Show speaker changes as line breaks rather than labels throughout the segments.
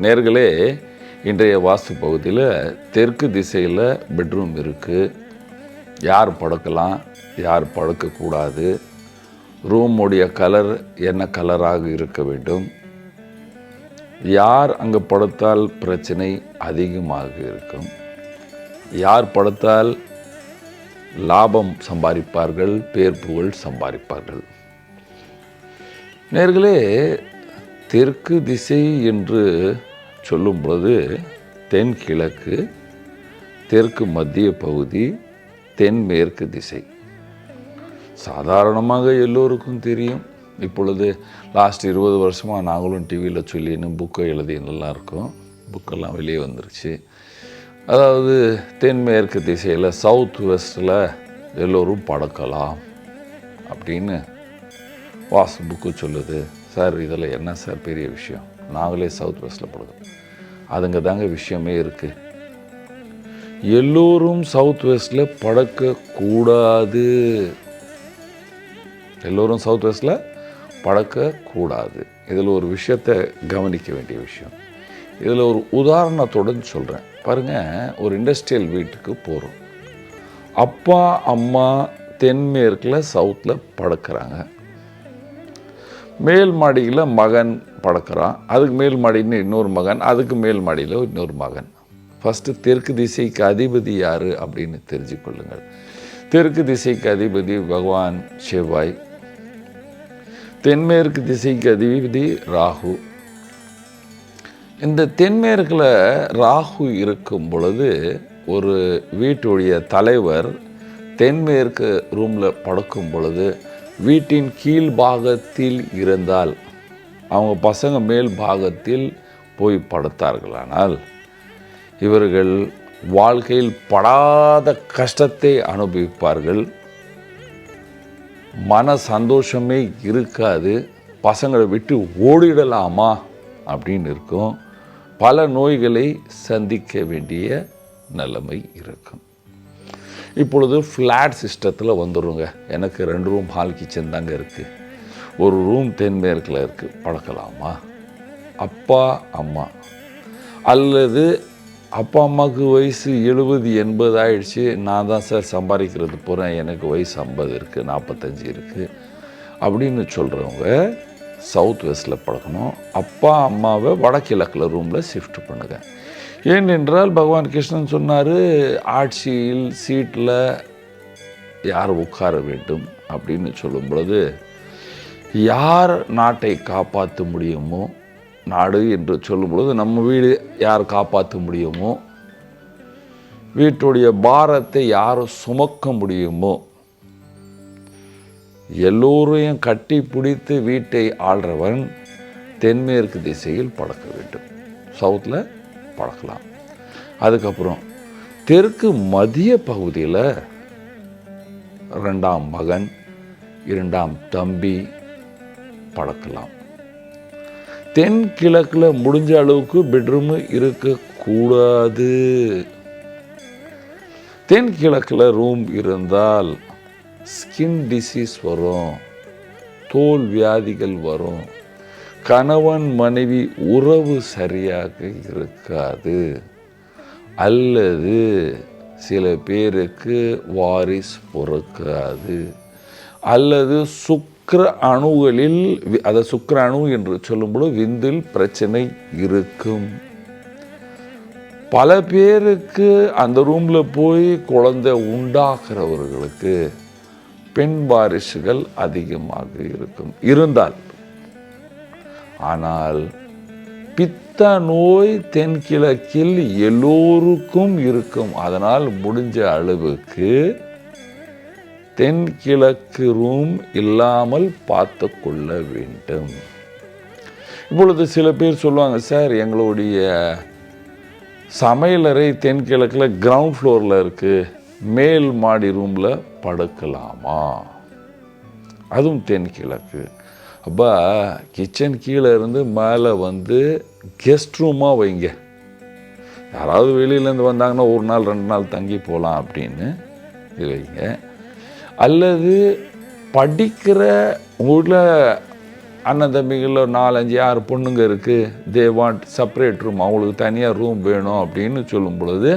நேர்களே, இன்றைய வாஸ்து பகுதியில் தெற்கு திசையில் பெட்ரூம் இருக்குது. யார் படுக்கலாம், யார் படுக்கக்கூடாது, ரூமுடைய கலர் என்ன கலராக இருக்க வேண்டும், யார் அங்கே படுத்தால் பிரச்சனை அதிகமாக இருக்கும், யார் படுத்தால் லாபம் சம்பாதிப்பார்கள், பேர் புகழ் சம்பாதிப்பார்கள். நேர்களே, தெற்கு திசை என்று சொல்லும் பொழுது தென்கிழக்கு, தெற்கு மத்திய பகுதி, தென்மேற்கு திசை. சாதாரணமாக எல்லோருக்கும் தெரியும். இப்பொழுது லாஸ்ட் 20 வருஷமாக நாங்களும் டிவியில் சொல்லின்னு புக்கை எழுதினெல்லாம் இருக்கோம். புக்கெல்லாம் வெளியே வந்துருச்சு. அதாவது தென்மேற்கு திசையில் சவுத் வெஸ்ட்டில் எல்லோரும் படுக்கலாம் அப்படின்னு வாஸ்து புக்கு சொல்லுது. சார், இதில் என்ன சார் பெரிய விஷயம், நாங்களே சவுத் வெஸ்ட்டில் படுக்கிறோம். அதுங்க தாங்க விஷயமே இருக்குது. எல்லோரும் சவுத் வெஸ்ட்டில் படுக்கக்கூடாது. எல்லோரும் சவுத் வெஸ்ட்டில் படுக்கக்கூடாது. இதில் ஒரு விஷயத்தை கவனிக்க வேண்டிய விஷயம். இதில் ஒரு உதாரணத்துடன் சொல்கிறேன் பாருங்கள். ஒரு இண்டஸ்ட்ரியல் வீட்டுக்கு போகிறோம். அப்பா அம்மா தென்மேற்கில் சவுத்தில் படுக்கிறாங்க. மேல் மாடியில் மகன் படுக்கிறான். அதுக்கு மேல் மாடின்னு இன்னொரு மகன், அதுக்கு மேல் மாடியில் இன்னொரு மகன். ஃபஸ்ட்டு தெற்கு திசைக்கு அதிபதி யார் அப்படின்னு தெரிஞ்சு கொள்ளுங்கள். தெற்கு திசைக்கு அதிபதி பகவான் செவ்வாய். தென்மேற்கு திசைக்கு அதிபதி ராகு. இந்த தென்மேற்கில் ராகு இருக்கும் பொழுது ஒரு வீட்டுடைய தலைவர் தென்மேற்கு ரூமில் படுக்கும் பொழுது வீட்டின் கீழ் பாகத்தில் இருந்தால், அவங்க பசங்க மேல் பாகத்தில் போய் படுத்தார்களானால் இவர்கள் வாழ்க்கையில் படாத கஷ்டத்தை அனுபவிப்பார்கள். மன சந்தோஷமே இருக்காது. பசங்களை விட்டு ஓடிடலாமா அப்படின்னு இருக்கும். பல நோய்களை சந்திக்க வேண்டிய நிலைமை இருக்கும். இப்பொழுது ஃப்ளாட் சிஸ்டத்தில் வந்துடுங்க. எனக்கு 2 ரூம் ஹால் கிச்சன் தாங்க இருக்குது. ஒரு ரூம் தென்மேற்கில் இருக்குது, படுக்கலாமா? அப்பா அம்மா, அல்லது அப்பா அம்மாவுக்கு வயசு 70-80 ஆயிடுச்சு, நான் தான் சார் சம்பாதிக்கிறது போகிறேன், எனக்கு வயசு 50 இருக்குது, 45 இருக்குது அப்படின்னு சொல்கிறவங்க சவுத் வெஸ்ட்டில் படுக்கணும். அப்பா அம்மாவை வடகிழக்கில் ரூமில் ஷிஃப்ட் பண்ணுங்கள். ஏனென்றால் பகவான் கிருஷ்ணன் சொன்னார், ஆட்சியில் சீட்டில் யார் உட்கார வேண்டும் அப்படின்னு சொல்லும் பொழுது, யார் நாட்டை காப்பாற்ற முடியுமோ, நாடு என்று சொல்லும் பொழுது நம்ம வீடு யார் காப்பாற்ற முடியுமோ, வீட்டுடைய பாரத்தை யார் சுமக்க முடியுமோ, எல்லோரையும் கட்டி பிடித்து வீட்டை ஆள்றவன் தென்மேற்கு திசையில் படுக்க வேண்டும். சவுத்தில் படுக்கலாம். அதுக்கப்புறம் தெற்கு மத்திய பகுதியில் 2ஆம் மகன், 2ஆம் தம்பி படுக்கலாம். தென்கிழக்கில் முடிஞ்ச அளவுக்கு பெட்ரூமு இருக்கக்கூடாது. தென்கிழக்கில் ரூம் இருந்தால் ஸ்கின் டிசீஸ் வரும், தோல் வியாதிகள் வரும், கணவன் மனைவி உறவு சரியாக இருக்காது, அல்லது சில பேருக்கு வாரிசு பொறுக்காது, அல்லது சுக்கிர அணுகளில், அதை சுக்கிர அணு என்று சொல்லும்போது விந்தில் பிரச்சனை இருக்கும். பல பேருக்கு அந்த ரூமில் போய் குழந்தை உண்டாக்குறவர்களுக்கு பெண் வாரிசுகள் அதிகமாக இருந்தால். ஆனால் பித்த நோய் தென்கிழக்கில் எல்லோருக்கும் இருக்கும். அதனால் முடிஞ்ச அளவுக்கு தென்கிழக்கு ரூம் இல்லாமல் பார்த்து கொள்ள வேண்டும். இப்பொழுது சில பேர் சொல்லுவாங்க, சார் எங்களுடைய சமையலறை தென்கிழக்கில் கிரவுண்ட் ஃப்ளோரில் இருக்குது, மேல் மாடி ரூமில் படுக்கலாமா? அதுவும் தென்கிழக்கு. அப்போ கிச்சன் கீழே இருந்து மேலே வந்து கெஸ்ட் ரூமாக வைங்க. யாராவது வெளியிலேருந்து வந்தாங்கன்னா 1 நாள் 2 நாள் தங்கி போகலாம் அப்படின்னு வைங்க. அல்லது படிக்கிற உள்ள அண்ணன் தம்பிகளில் ஒரு 4, 5, 6 பொண்ணுங்க இருக்குது, தே வாண்ட் செப்பரேட் ரூம், அவங்களுக்கு தனியாக ரூம் வேணும் அப்படின்னு சொல்லும் பொழுது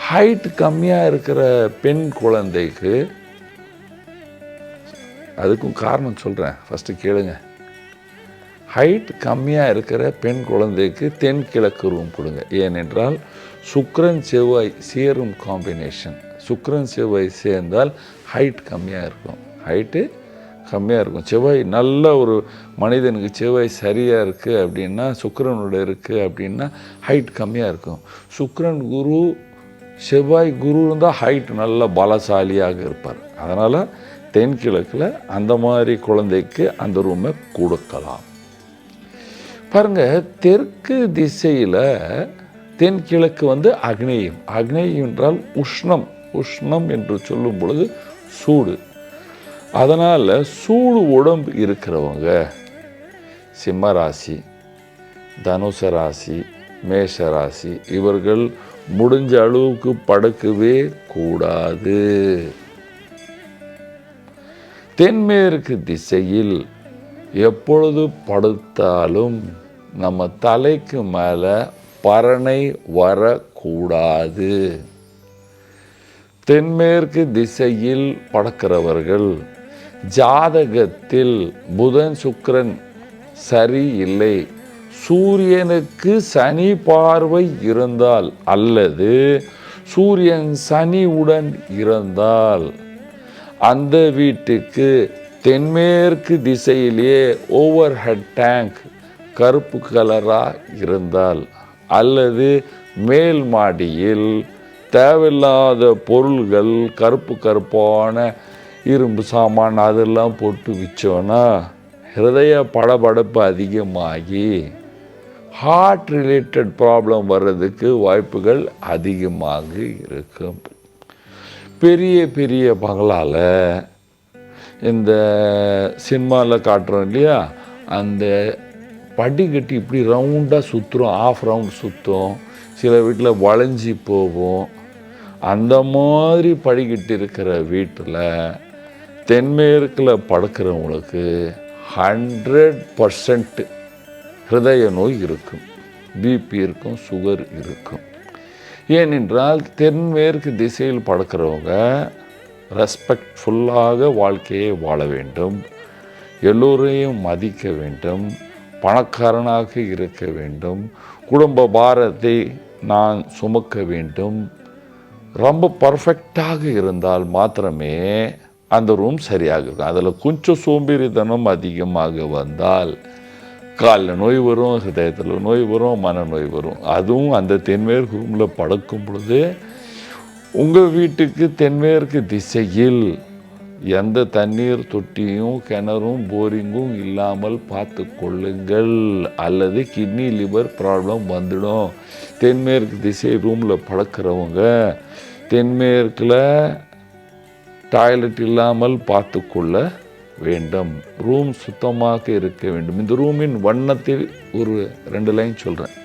ஹைட் கம்மியாக இருக்கிற பெண் குழந்தைக்கு, அதுக்கும் காரணம் சொல்கிறேன், ஃபஸ்ட்டு கேளுங்க. ஹைட் கம்மியாக இருக்கிற பெண் குழந்தைக்கு தென்கிழக்கு ரூம் கொடுங்க. ஏனென்றால் சுக்கிரன் செவ்வாய் சேரும் காம்பினேஷன். சுக்கிரன் செவ்வாய் சேர்ந்தால் ஹைட் கம்மியாக இருக்கும். ஹைட்டு கம்மியாக இருக்கும். செவ்வாய் நல்ல ஒரு மனிதனுக்கு செவ்வாய் சரியாக இருக்குது அப்படின்னா, சுக்கிரனோட இருக்குது அப்படின்னா ஹைட் கம்மியாக இருக்கும். சுக்கிரன் குரு செவ்வாய் குரு இருந்தால் ஹைட் நல்ல பலசாலியாக இருப்பார். அதனால் தென்கிழக்கில் அந்த மாதிரி குழந்தைக்கு அந்த ரூமை கொடுக்கலாம். பாருங்கள், தெற்கு திசையில் தென்கிழக்கு அக்னேயம். அக்னேயம் என்றால் உஷ்ணம். உஷ்ணம் என்று சொல்லும் பொழுது சூடு. அதனால் சூடு உடம்பு இருக்கிறவங்க சிம்ம ராசி, தனுசு ராசி, மேஷ ராசி இவர்கள் முடிஞ்ச அளவுக்கு படுக்கவே கூடாது. தென்மேற்கு திசையில் எப்பொழுது படுத்தாலும் நம்ம தலைக்கு மேலே பரணை வரக்கூடாது. தென்மேற்கு திசையில் படுக்கிறவர்கள் ஜாதகத்தில் புதன் சுக்கிரன் சரி இல்லை, சூரியனுக்கு சனி பார்வை இருந்தால் அல்லது சூரியன் சனியுடன் இருந்தால் அந்த வீட்டுக்கு தென்மேற்கு திசையிலேயே ஓவர் ஹெட் டேங்க் கருப்பு கலராக இருந்தால் அல்லது மேல் மாடியில் தேவையில்லாத பொருள்கள் கருப்பு கருப்பான இரும்பு சாமான் அதெல்லாம் போட்டு வச்சோன்னா ஹிருதய படபடப்பு அதிகமாகி ஹார்ட் ரிலேட்டட் ப்ராப்ளம் வர்றதுக்கு வாய்ப்புகள் அதிகமாக இருக்கும். பெரிய பெரிய பங்களால் இந்த சினிமாவில் காட்டுறோம் இல்லையா, அந்த படிக்கட்டு இப்படி ரவுண்டாக சுற்றுறோம், ஆஃப் ரவுண்ட் சுற்றும், சில வீட்டில் வளைஞ்சி போகும். அந்த மாதிரி படிக்கட்டு இருக்கிற வீட்டில் தென்மேற்கில் படுக்கிறவங்களுக்கு 100% ஹிருதய நோய் இருக்கும், பிபி இருக்கும், சுகர் இருக்கும். ஏனென்றால் தென்மேற்கு திசையில் படுக்கிறவங்க ரெஸ்பெக்ட்ஃபுல்லாக வாழ்க்கையை வாழ வேண்டும், எல்லோரையும் மதிக்க வேண்டும், பணக்காரனாக இருக்க வேண்டும், குடும்ப பாரத்தை நான் சுமக்க வேண்டும். ரொம்ப பர்ஃபெக்டாக இருந்தால் மாத்திரமே அந்த ரூம் சரியாக இருக்கும். அதில் கொஞ்சம் சோம்பேறித்தனம் அதிகமாக வந்தால் காலில் நோய் வரும், ஹிருதயத்தில் நோய் வரும், மனநோய் வரும். அதுவும் அந்த தென்மேற்கு ரூமில் படுக்கும் பொழுது உங்கள் வீட்டுக்கு தென்மேற்கு திசையில் எந்த தண்ணீர் தொட்டியும் கிணறும் போரிங்கும் இல்லாமல் பார்த்து கொள்ளுங்கள், அல்லது கிட்னி லிவர் ப்ராப்ளம் வந்துடும். தென்மேற்கு திசை ரூமில் படுக்கிறவங்க தென்மேற்கில் டாய்லெட் இல்லாமல் பார்த்து கொள்ள வேண்டும். ரூம் சுத்தமாக இருக்க வேண்டும். இந்த ரூமின் வண்ணத்தில் ஒரு 2 லைன் சொல்கிறேன்.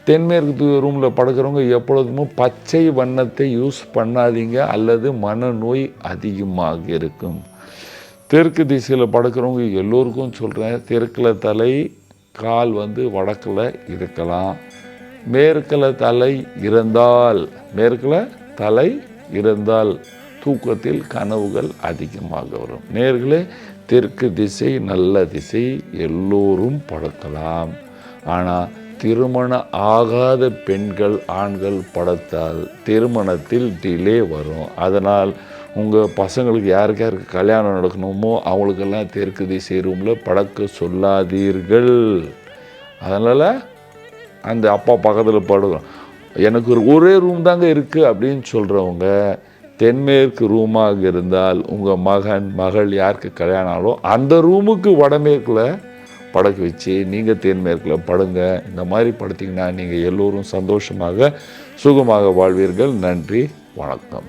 தென்மேற்கு ரூமில் படுக்கிறவங்க எப்பொழுதுமே பச்சை வண்ணத்தை யூஸ் பண்ணாதீங்க, அல்லது மனநோய் அதிகமாக இருக்கும். தெற்கு திசையில் படுக்கிறவங்க எல்லோருக்கும் சொல்கிறேன், தெற்கில் தலை கால் வடக்கில் இருக்கலாம். மேற்கில் தலை இருந்தால் தூக்கத்தில் கனவுகள் அதிகமாக வரும். நேர்களே, தெற்கு திசை நல்ல திசை, எல்லோரும் படுக்கலாம். ஆனால் திருமணம் ஆகாத பெண்கள் ஆண்கள் படுத்தால் திருமணத்தில் டிலே வரும். அதனால் உங்கள் பசங்களுக்கு யாருக்கு கல்யாணம் நடக்கணுமோ அவங்களுக்கெல்லாம் தெற்கு திசை ரூமில் படுக்க சொல்லாதீர்கள். அதனால் அந்த அப்பா பக்கத்தில் படுக்கிறோம், எனக்கு ஒரே ரூம் தாங்க இருக்குது அப்படின்னு சொல்கிறவங்க தென்மேற்கு ரூமாக இருந்தால் உங்கள் மகன் மகள் யாருக்கு கல்யாணம் ஆகும் அந்த ரூமுக்கு வடமேற்கில் படுக்க வச்சு நீங்கள் தென்மேற்கில் படுங்க. இந்த மாதிரி படுத்திங்கன்னா நீங்கள் எல்லோரும் சந்தோஷமாக சுகமாக வாழ்வீர்கள். நன்றி, வணக்கம்.